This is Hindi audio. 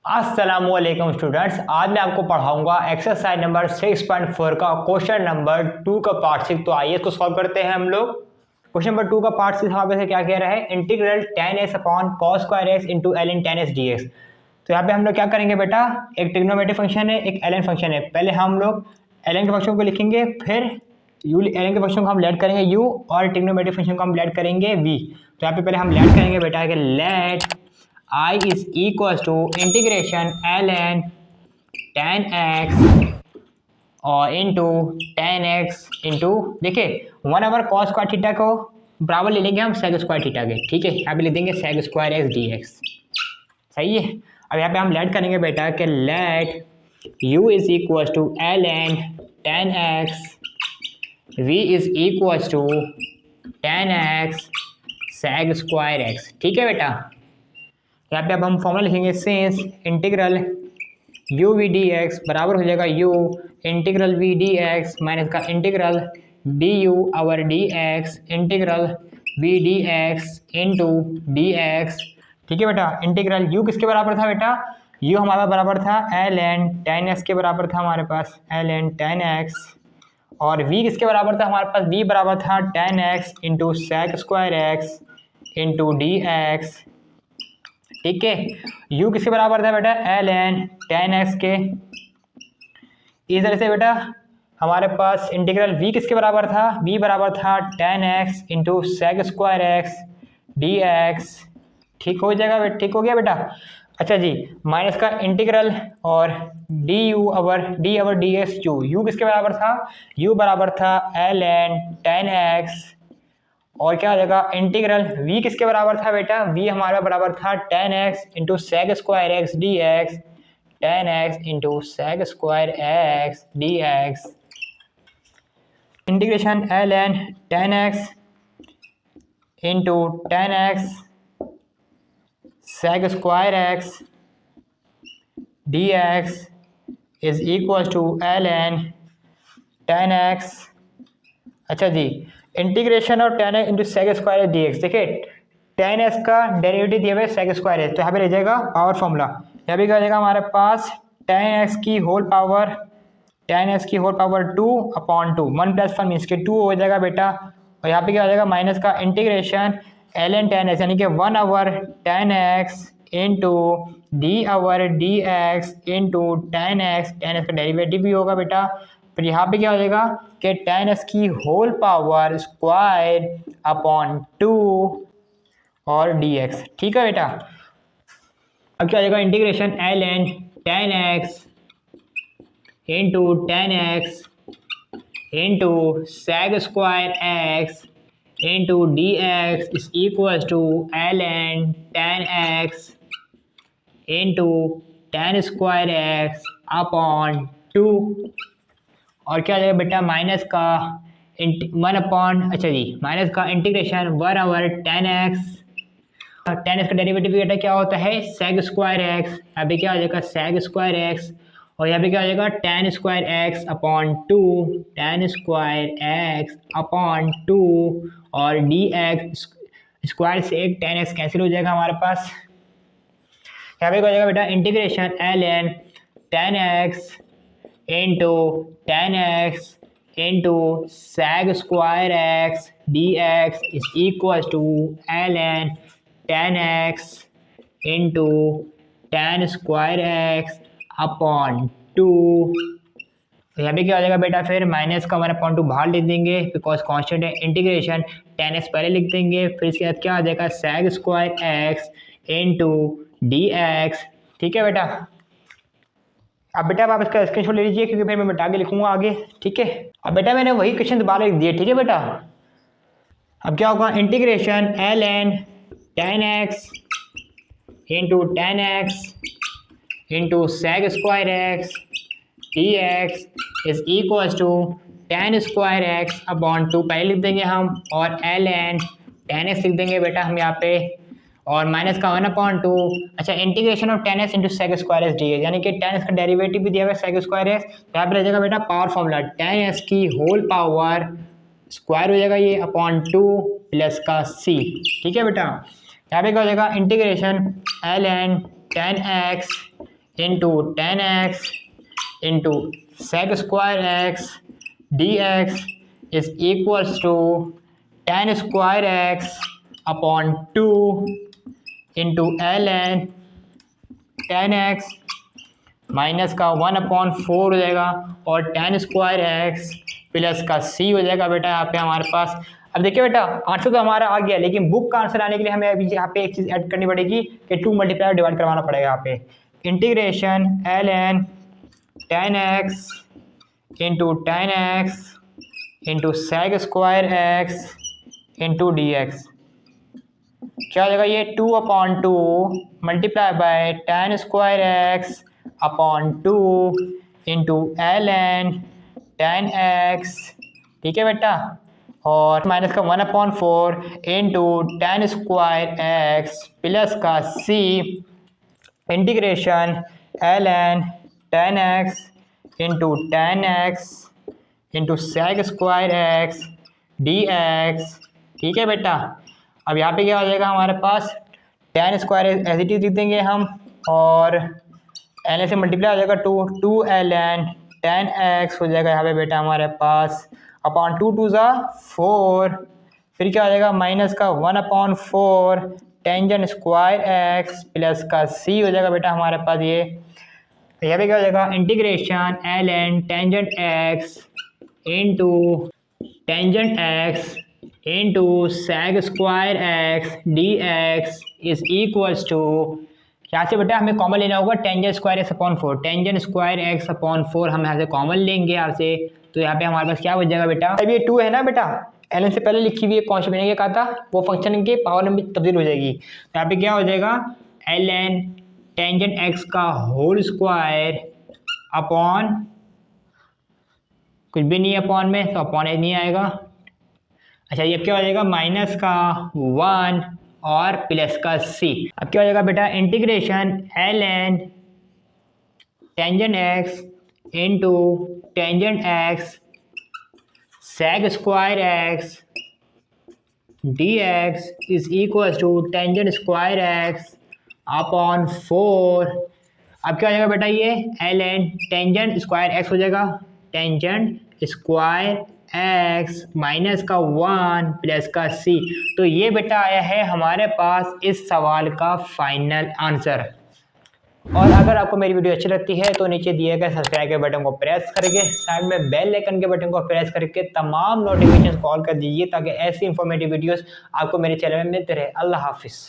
अस्सलामुअलैकुम स्टूडेंट्स, आज मैं आपको पढ़ाऊंगा एक्सरसाइज नंबर 6.4 का क्वेश्चन नंबर 2 का पार्ट 6। तो आइए इसको सॉल्व करते हैं हम लोग। क्वेश्चन नंबर 2 का पार्ट 6 हमारे से क्या कह रहा है, integral tan x upon cos square x into ln tan x dx। तो यहाँ पे हम लोग क्या करेंगे बेटा, एक ट्रिग्नोमेट्रिक फंक्शन है, एक ln फंक्शन है। पहले हम लोग ln के फंक्शन को लिखेंगे, फिर ln के फंक्शन को हम लेट करेंगे u और ट्रिग्नोमेट्रिक फंक्शन को हम लेट करेंगे v। तो यहाँ पे पहले हम लेट करेंगे बेटा कि let I is equals to integration ln tan x और इंटू tan x इंटू देखिए 1/cos स्क्वायर थीटा को बराबर ले लेंगे हम sec स्क्वायर थीटा के। ठीक है, यहाँ पे लिख देंगे sec स्क्वायर x dx। सही है। अब यहाँ पे हम लेट करेंगे बेटा कि let u is equals to ln tan x, v is equals to tan x sec square x। ठीक है बेटा, यहाँ पे अब हम फॉर्मूला लिखेंगे since integral u v dx बराबर हो जाएगा u integral v dx minus का integral du over dx integral v dx into dx। ठीक है बेटा, इंटीग्रल u किसके बराबर था बेटा, u हमारा बराबर था ln tan x के बराबर था हमारे पास ln tan x, और v किसके बराबर था हमारे पास, v बराबर था tan x into sec square x into dx। ठीक है, u किसके बराबर था बेटा, ln tan x के। इस तरह से बेटा हमारे पास इंटीग्रल v किसके बराबर था, v बराबर था tan x into sec square x dx। ठीक हो जाएगा बेटा, ठीक हो गया बेटा। अच्छा जी, माइनस का इंटीग्रल और du अवर dx u किसके बराबर था, u बराबर था ln tan x, और क्या हो जाएगा इंटीग्रल v किसके बराबर था बेटा, v हमारा बराबर था tan x into sec square x dx, tan x into sec square x dx। Integration ln tan x into tan x sec square x dx is equal to ln tan x। अच्छा जी, इंटीग्रेशन और tan x into sec square dx। देखिए tan x का डेरिवेटिव दिया हुआ है सेक स्क्वायर है, तो यहाँ पे रह जाएगा पावर फॉर्मूला। यहाँ पे क्या हो जाएगा हमारे पास tan x की होल पावर 2 अपॉन 2, 1 + 1 मीन्स के 2 हो जाएगा बेटा। और यहाँ पे क्या हो जाएगा माइनस का इंटीग्रेशन ln tan x यानी कि 1/tan x into dx into tan x का डेरिवेटिव भी होगा बेटा। फिर यहाँ पे क्या हो जाएगा कि tan x की होल पावर स्क्वायर अपॉन 2 और dx। ठीक है बेटा, अब क्या हो जाएगा integration ln tan x into sec square x into dx is equal to ln tan x into tan square x upon 2, और क्या जाएगा बेटा माइनस का 1 जी माइनस का integration 1/tan x। tan x का डेरिवेटिव बेटा क्या होता है sec स्क्वायर x, यहाँ पे क्या हो जाएगा sec स्क्वायर x, और यहाँ पे क्या हो जाएगा tan square x upon 2, tan square x upon 2, और dx स्क्वायर से एक tan x कैंसिल हो जाएगा हमारे पास। यहाँ पे क्या हो जाएगा बेटा integration ln tan x into tan x into sec square x dx is equal to ln tan x into tan square x upon 2। यहाँ पे क्या हो जाएगा बेटा, फिर माइनस का 1/2 बाहर लिख देंगे बिकॉज कांस्टेंट है। इंटीग्रेशन tan x पहले लिख देंगे, फिर इसके बाद क्या आ जाएगा sec square x into dx। ठीक है बेटा, अब बेटा आप इसका स्क्रीनशॉट ले लीजिए क्योंकि फिर मैं मिटा के लिखूंगा आगे। ठीक है, अब बेटा मैंने वही क्वेश्चन दोबारा लिख दिए। ठीक है बेटा, अब क्या होगा integration ln tan x into sec square x dx is equal to tan square x upon 2 पहले लिख देंगे हम, और ln tan x लिख देंगे बेटा हम यहाँ पे, और माइनस का 1/2। अच्छा, integration of tan x into sec square x d यानी कि tan x का डेरिवेटिव भी दिया हुआ है सेक स्क्वायर एक्स। यहाँ पे रह जाएगा बेटा पावर फॉर्मूला tan x की होल पावर स्क्वायर हो जाएगा ये अपॉन 2 प्लस का c। ठीक है बेटा, यहाँ पे क्या हो जाएगा integration ln tan x into 10x into sec square x d x is equals to 10 square x upon 2 into ln 10x minus का 1/4 हो जाएगा और 10 स्क्वायर एक्स प्लस का c हो जाएगा बेटा यहाँ पे हमारे पास। अब देखिए बेटा आंसर तो हमारा आ गया, लेकिन बुक का आंसर आने के लिए हमें अभी यहाँ पे एक चीज़ ऐड करनी पड़ेगी कि 2 मल्टीप्लाई डिवाइड करवाना पड़ेगा यहाँ पे। Integration ln 10x into 10x into sec square x into d x क्या हो जाएगा ये 2/2 multiply by 10 square x upon 2 into ln 10x, ठीक है बेटा, और माइनस का 1/4 इंटू 10 स्क्वायर एक्स प्लस का c integration ln 10x into 10x into sec square x d x, ठीक है बेटा। अब यहाँ पे क्या हो जाएगा हमारे पास 10 स्क्वायर एज इट इज लिख देंगे हम और एल से मल्टीप्लाई हो जाएगा 2 ln 10x हो जाएगा यहाँ पे बेटा हमारे पास अपॉन 2 2 ज़ा 4, फिर क्या हो जाएगा माइनस का 1/4 टेंजेंट स्क्वायर एक्स प्लस का c हो जाएगा बेटा हमारे पास ये। यहाँ पे क्या हो जाएगा integration ln tangent x into tangent x into sec square x d x is equals to, यहाँ से बेटा हमें कॉमन लेना होगा tangent square x upon 4, tangent square x upon 4 हम यहाँ से कॉमन लेंगे यहाँ से, तो यहाँ पे हमारे पास क्या बच जाएगा बेटा, अब ये 2 है ना बेटा, एल से पहले लिखी हुई है कौन सी मैंने कहा था वो फंक्शन के पावर में तब्दील हो जाएगी। तो यहाँ पे क्या हो जाएगा ln टेंजेंट एक्स का होल स्क्वायर अपॉन कुछ भी नहीं है अपॉन में, तो अपॉन नहीं आएगा। अच्छा ये क्या हो जाएगा माइनस का 1 और प्लस का c। अब क्या हो जाएगा बेटा integration ln tangent x into tangent x sec square x d x is equal to tangent square x upon 4। अब क्या हो जाएगा बेटा ये ln टेंजेंट स्क्वायर एक्स हो जाएगा टेंजेंट स्क्वायर एक्स माइनस का 1 प्लस का c। तो ये बेटा आया है हमारे पास इस सवाल का फाइनल आंसर। और अगर आपको मेरी वीडियो अच्छी लगती है तो नीचे दिए गए सब्सक्राइब के बटन को प्रेस करके साइड में बेल आइकन के बटन को प्रेस करके तमाम नोटिफिकेशन कॉल कर दीजिए ताकि ऐसी इंफॉर्मेटिव वीडियोस आपको मेरे चैनल में मिलते रहे। अल्लाह हाफिज़।